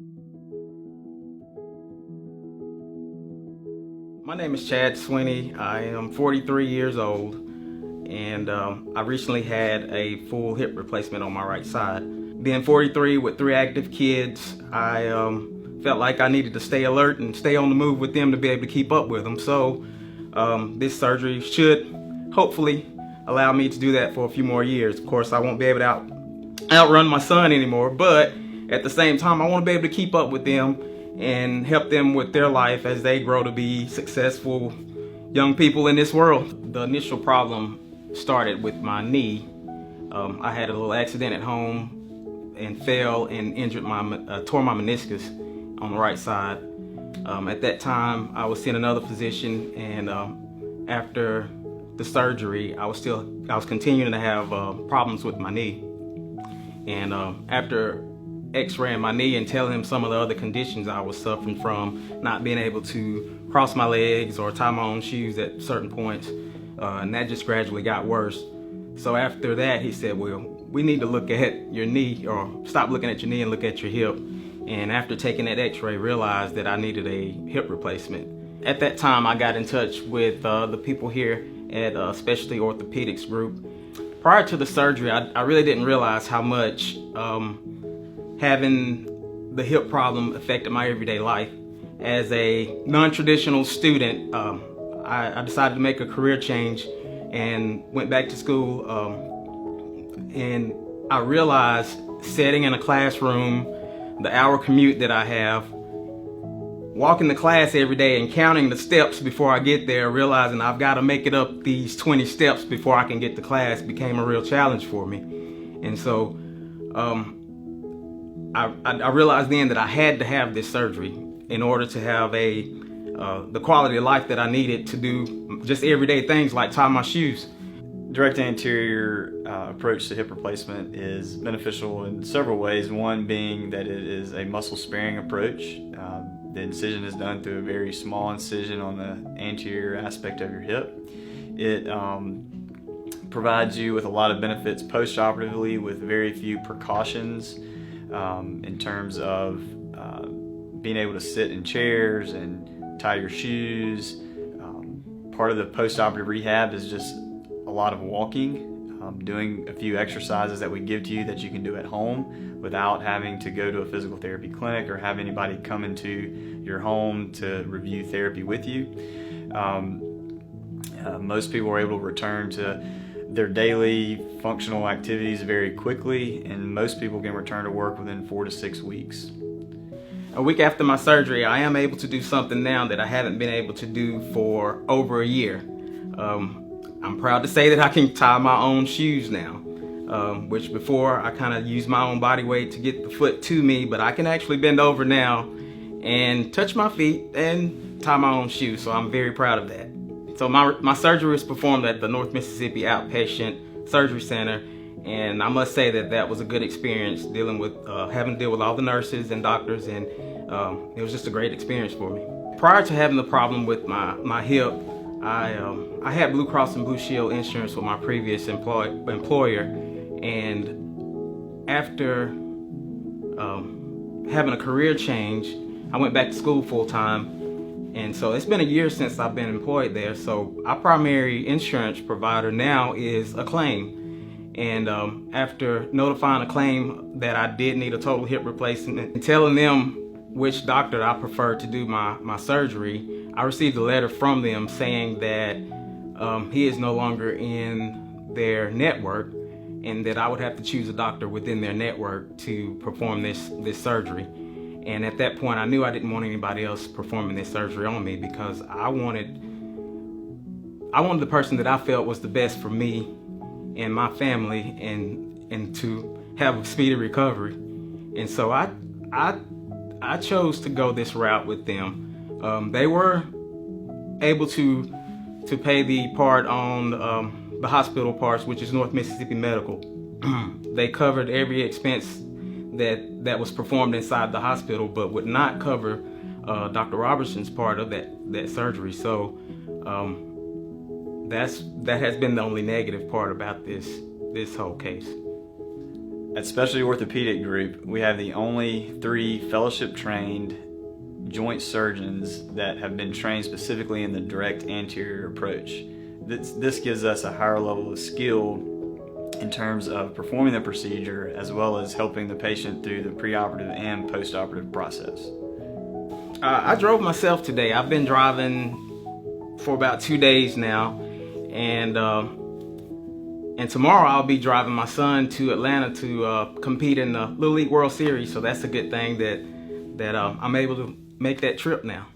My name is Chad Swinney. I am 43 years old, and I recently had a full hip replacement on my right side. Being 43 with 3 active kids, I felt like I needed to stay alert and stay on the move with them to be able to keep up with them. So this surgery should hopefully allow me to do that for a few more years. Of course, I won't be able to outrun my son anymore, but at the same time, I want to be able to keep up with them and help them with their life as they grow to be successful young people in this world. The initial problem started with my knee. I had a little accident at home and fell and tore my meniscus on the right side. At that time, I was seeing another physician, and after the surgery, I was continuing to have problems with my knee. And after x-raying my knee and telling him some of the other conditions I was suffering from, not being able to cross my legs or tie my own shoes at certain points, and that just gradually got worse. So after that, he said, well, we need to look at your knee, or stop looking at your knee and look at your hip. And after taking that x-ray, realized that I needed a hip replacement. At that time, I got in touch with the people here at Specialty Orthopedics group. Prior to the surgery, I really didn't realize how much having the hip problem affected my everyday life. As a non-traditional student, I decided to make a career change and went back to school, and I realized sitting in a classroom, the hour commute that I have, walking to class every day and counting the steps before I get there, realizing I've got to make it up these 20 steps before I can get to class, became a real challenge for me. And so I realized then that I had to have this surgery in order to have the quality of life that I needed to do just everyday things like tie my shoes. Direct anterior approach to hip replacement is beneficial in several ways. One being that it is a muscle sparing approach. The incision is done through a very small incision on the anterior aspect of your hip. It provides you with a lot of benefits post-operatively with very few precautions in terms of being able to sit in chairs and tie your shoes. Part of the post-operative rehab is just a lot of walking, doing a few exercises that we give to you that you can do at home without having to go to a physical therapy clinic or have anybody come into your home to review therapy with you. Most people are able to return to their daily functional activities very quickly, and most people can return to work within 4 to 6 weeks. A week after my surgery, I am able to do something now that I haven't been able to do for over a year. I'm proud to say that I can tie my own shoes now, which before I kind of used my own body weight to get the foot to me, but I can actually bend over now and touch my feet and tie my own shoes, so I'm very proud of that. So my surgery was performed at the North Mississippi Outpatient Surgery Center, and I must say that that was a good experience having to deal with all the nurses and doctors, and it was just a great experience for me. Prior to having the problem with my hip, I had Blue Cross and Blue Shield insurance with my previous employer, and after having a career change, I went back to school full time, and so it's been a year since I've been employed there. So our primary insurance provider now is a claim, and after notifying a claim that I did need a total hip replacement and telling them which doctor I preferred to do my surgery, I received a letter from them saying that he is no longer in their network and that I would have to choose a doctor within their network to perform this surgery. And at that point, I knew I didn't want anybody else performing this surgery on me, because I wanted the person that I felt was the best for me and my family, and to have a speedy recovery. And so I chose to go this route with them. They were able to pay the part on the hospital parts, which is North Mississippi Medical. They covered every expense that was performed inside the hospital, but would not cover Dr. Robertson's part of that surgery. So that has been the only negative part about this whole case. At Specialty Orthopedic Group, we have the only 3 fellowship-trained joint surgeons that have been trained specifically in the direct anterior approach. This gives us a higher level of skill in terms of performing the procedure as well as helping the patient through the preoperative and postoperative process. I drove myself today. I've been driving for about 2 days now, and tomorrow I'll be driving my son to Atlanta to compete in the Little League World Series. So that's a good thing that I'm able to make that trip now.